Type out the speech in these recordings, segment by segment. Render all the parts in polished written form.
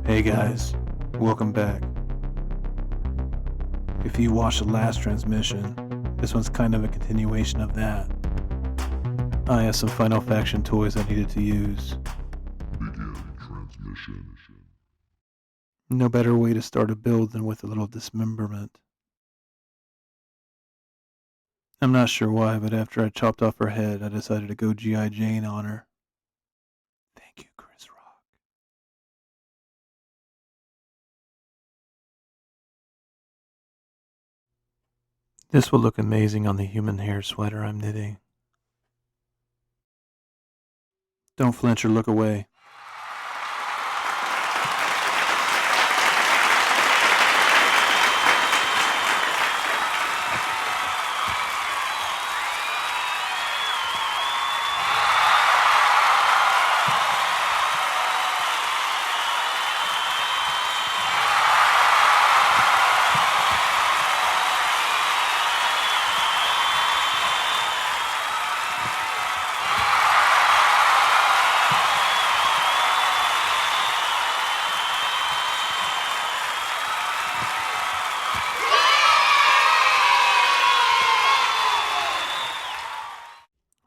Hey guys, welcome back. If you watched the last transmission, this one's kind of a continuation of that. I have some Final Faction toys I needed to use. Begin transmission. No better way to start a build than with a little dismemberment. I'm not sure why, but after I chopped off her head, I decided to go G.I. Jane on her. Thank you, Chris Rock. This will look amazing on the human hair sweater I'm knitting. Don't flinch or look away.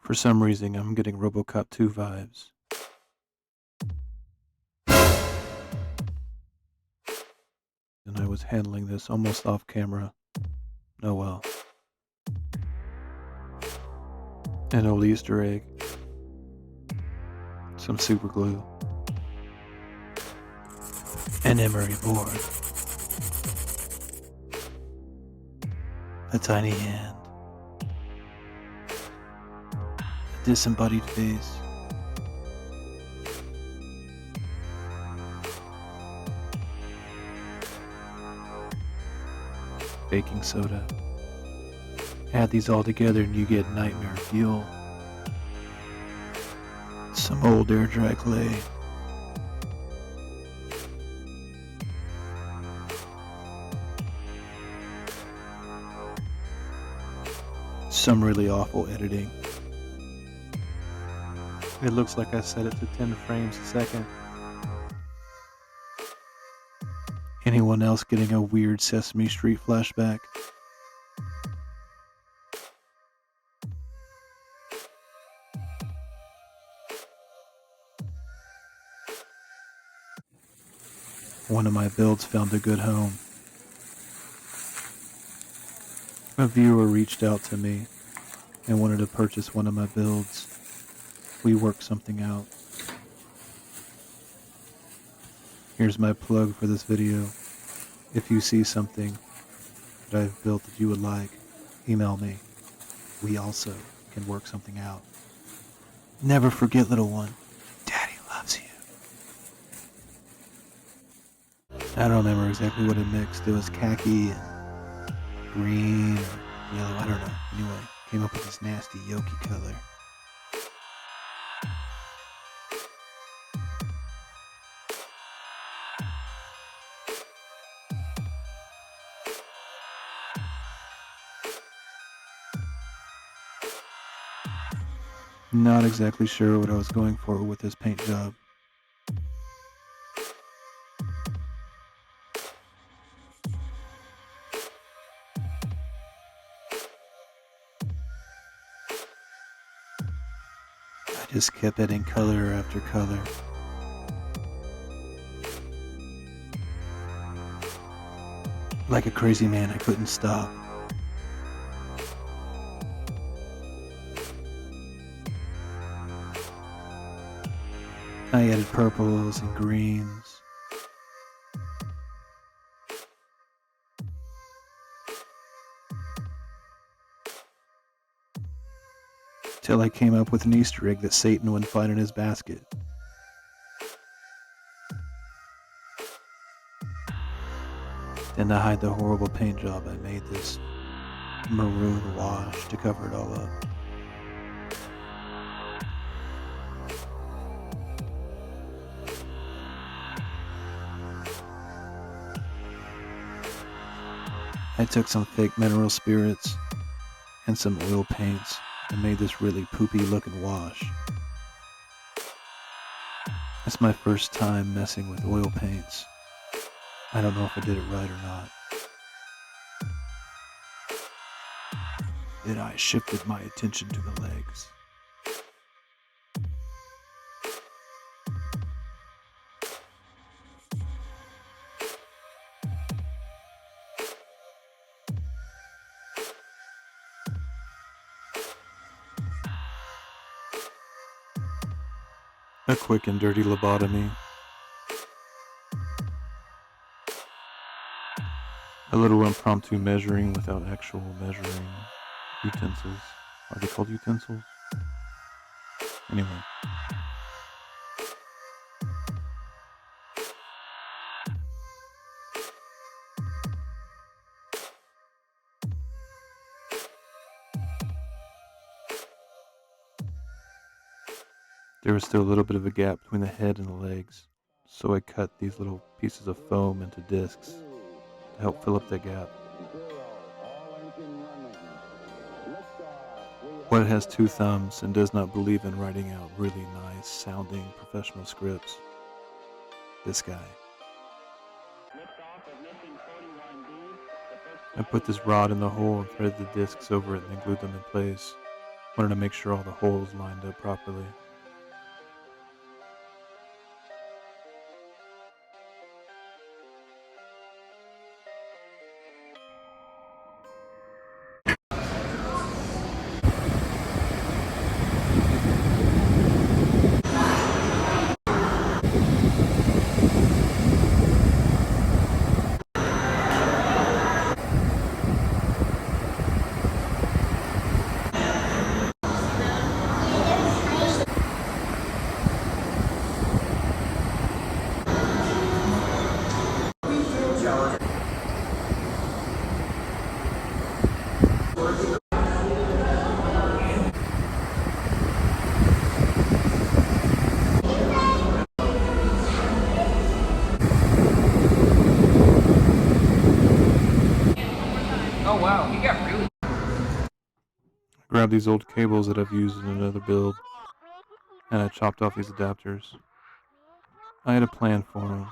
For some reason, I'm getting RoboCop 2 vibes. And I was handling this almost off camera. Oh well. An old Easter egg. Some super glue. An emery board. A tiny hand. A disembodied face. Baking soda. Add these all together and you get nightmare fuel. Some old air dry clay. Some really awful editing. It looks like I set it to 10 frames a second. Anyone else getting a weird Sesame Street flashback? One of my builds found a good home. A viewer reached out to me and wanted to purchase one of my builds. We worked something out. Here's my plug for this video. If you see something that I've built that you would like, email me. We also can work something out. Never forget, little one, Daddy loves you. I don't remember exactly what it mixed. It was khaki, green, or yellow, I don't know. Anyway, came up with this nasty yolky color. Not exactly sure what I was going for with this paint job. I just kept adding color after color. Like a crazy man, I couldn't stop. I added purples and greens. Till I came up with an Easter egg that Satan would find in his basket. Then to hide the horrible paint job, I made this maroon wash to cover it all up. I took some fake mineral spirits and some oil paints and made this really poopy looking wash. I It's my first time messing with oil paints. I don't know if I did it right or not. Then I shifted my attention to the legs. A quick and dirty lobotomy. A little impromptu measuring without actual measuring utensils. Are they called utensils? Anyway. There was still a little bit of a gap between the head and the legs, so I cut these little pieces of foam into discs to help fill up that gap. What has two thumbs and does not believe in writing out really nice sounding professional scripts? This guy. I put this rod in the hole and threaded the discs over it and then glued them in place. Wanted to make sure all the holes lined up properly. Oh wow, he got really. Grabbed these old cables that I've used in another build, and I chopped off these adapters. I had a plan for them,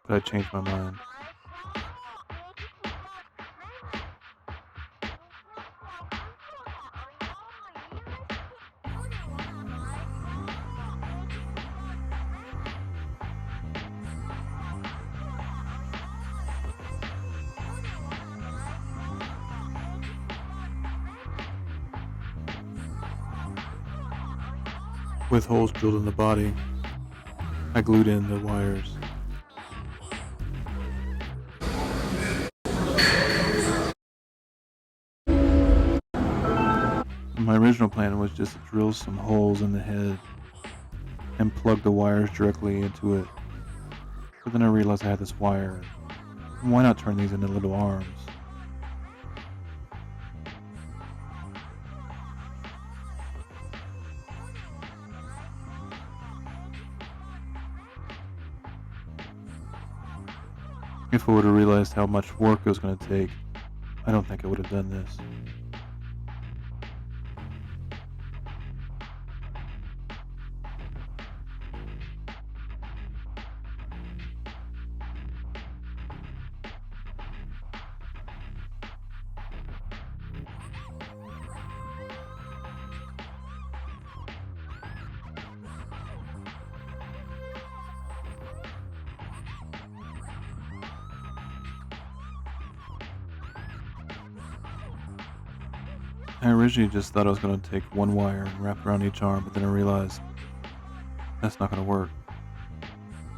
but I changed my mind. With holes drilled in the body, I glued in the wires. My original plan was just to drill some holes in the head and plug the wires directly into it. But then I realized I had this wire. Why not turn these into little arms? If I would have realized how much work it was going to take, I don't think I would have done this. I originally just thought I was going to take one wire and wrap around each arm, but then I realized that's not going to work.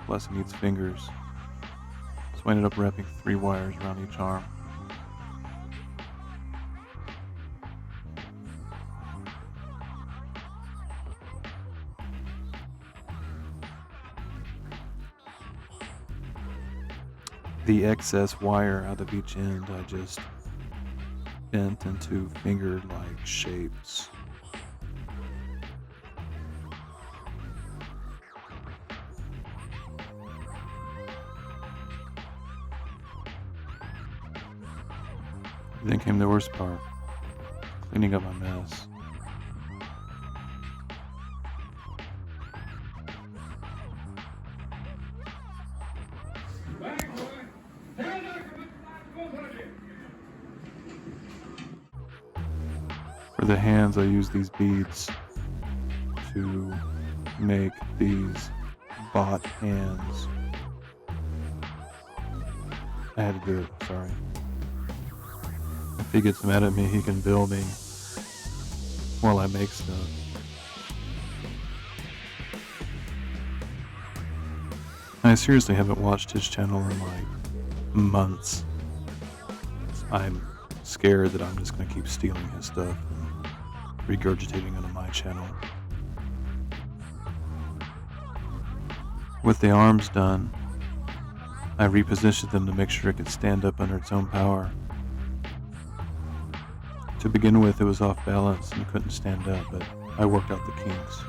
Plus it needs fingers. So I ended up wrapping 3 wires around each arm. The excess wire out of each end I just bent into finger-like shapes. Then came the worst part, cleaning up my mess. For the hands, I use these beads to make these bot hands. I had to do it, sorry. If he gets mad at me, he can bill me while I make stuff. I seriously haven't watched his channel in like months. I'm scared that I'm just going to keep stealing his stuff and regurgitating it on my channel. With the arms done, I repositioned them to make sure it could stand up under its own power. To begin with, it was off balance and couldn't stand up, but I worked out the kinks.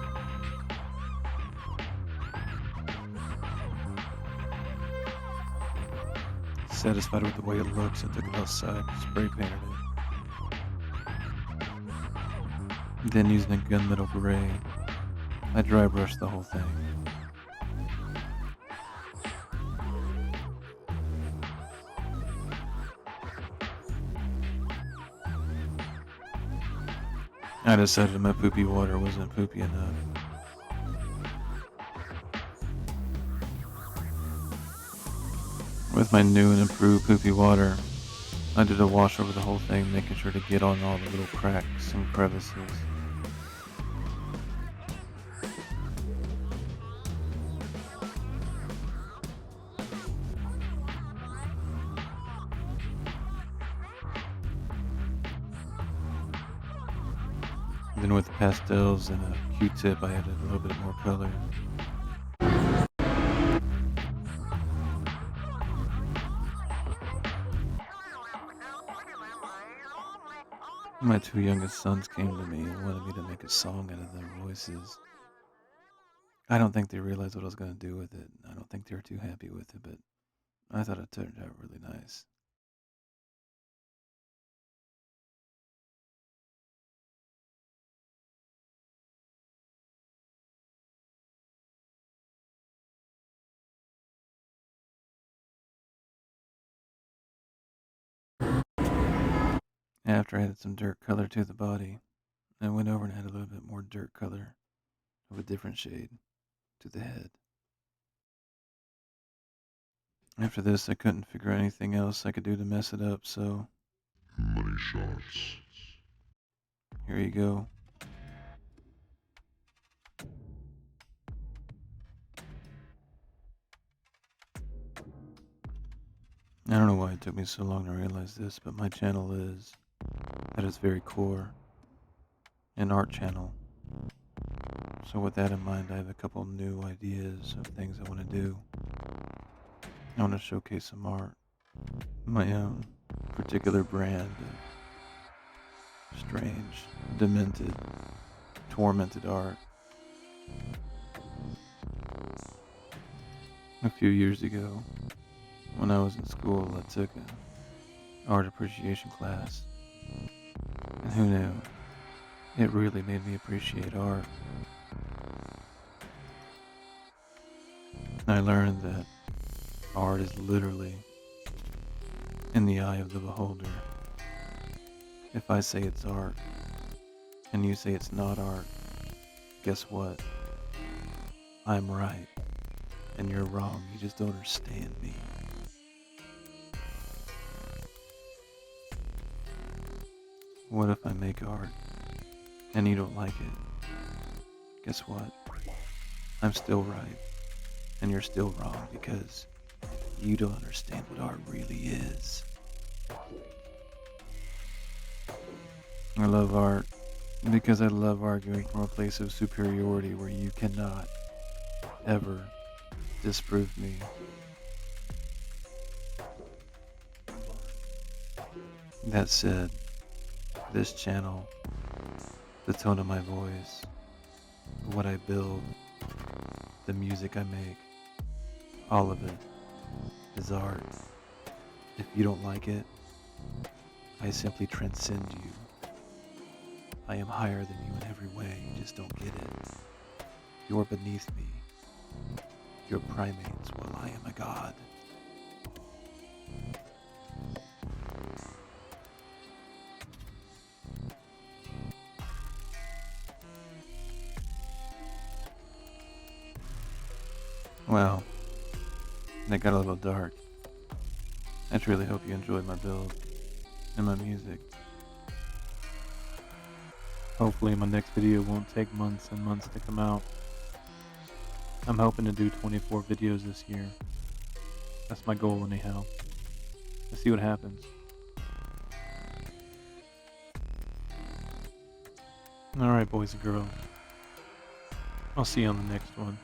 Satisfied with the way it looks, I took it outside and spray painted it. Then using a gunmetal gray, I dry brushed the whole thing. I decided my poopy water wasn't poopy enough. With my new and improved poopy water, I did a wash over the whole thing, making sure to get on all the little cracks and crevices. Then with pastels and a Q-tip, I added a little bit more color. My two youngest sons came to me and wanted me to make a song out of their voices. I don't think they realized what I was going to do with it. I don't think they were too happy with it, but I thought it turned out really nice. After I added some dirt color to the body, I went over and added a little bit more dirt color of a different shade to the head. After this, I couldn't figure out anything else I could do to mess it up, so Money shots. here you go. I don't know why it took me so long to realize this, but my channel is, at its very core, an art channel. So with that in mind, I have a couple new ideas of things I want to do. I want to showcase some art, my own particular brand of strange, demented, tormented art. A few years ago, when I was in school, I took an art appreciation class. And who knew? It really made me appreciate art. I learned that art is literally in the eye of the beholder. If I say it's art, and you say it's not art, guess what? I'm right, and you're wrong. You just don't understand me. What if I make art, and you don't like it? Guess what? I'm still right, and you're still wrong, because you don't understand what art really is. I love art because I love arguing from a place of superiority where you cannot ever disprove me. That said, this channel, the tone of my voice, what I build, the music I make, all of it is art. If you don't like it, I simply transcend you. I am higher than you in every way, you just don't get it. You're beneath me. You're primates while I am a god. Well, that got a little dark. I truly hope you enjoyed my build and my music. Hopefully my next video won't take months and months to come out. I'm hoping to do 24 videos this year. That's my goal anyhow. Let's see what happens. Alright, boys and girls. I'll see you on the next one.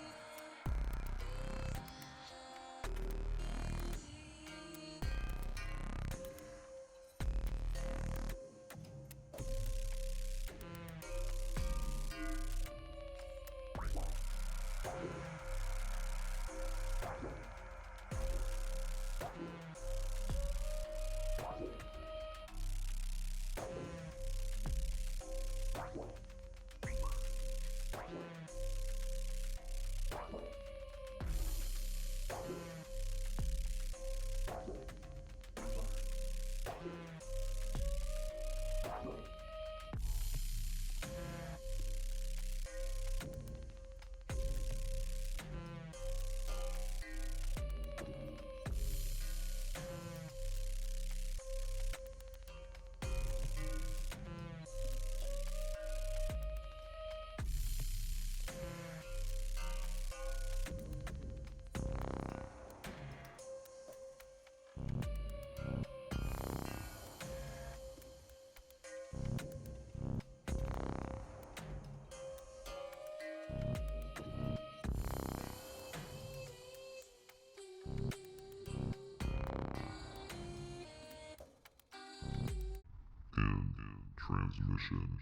and transmission.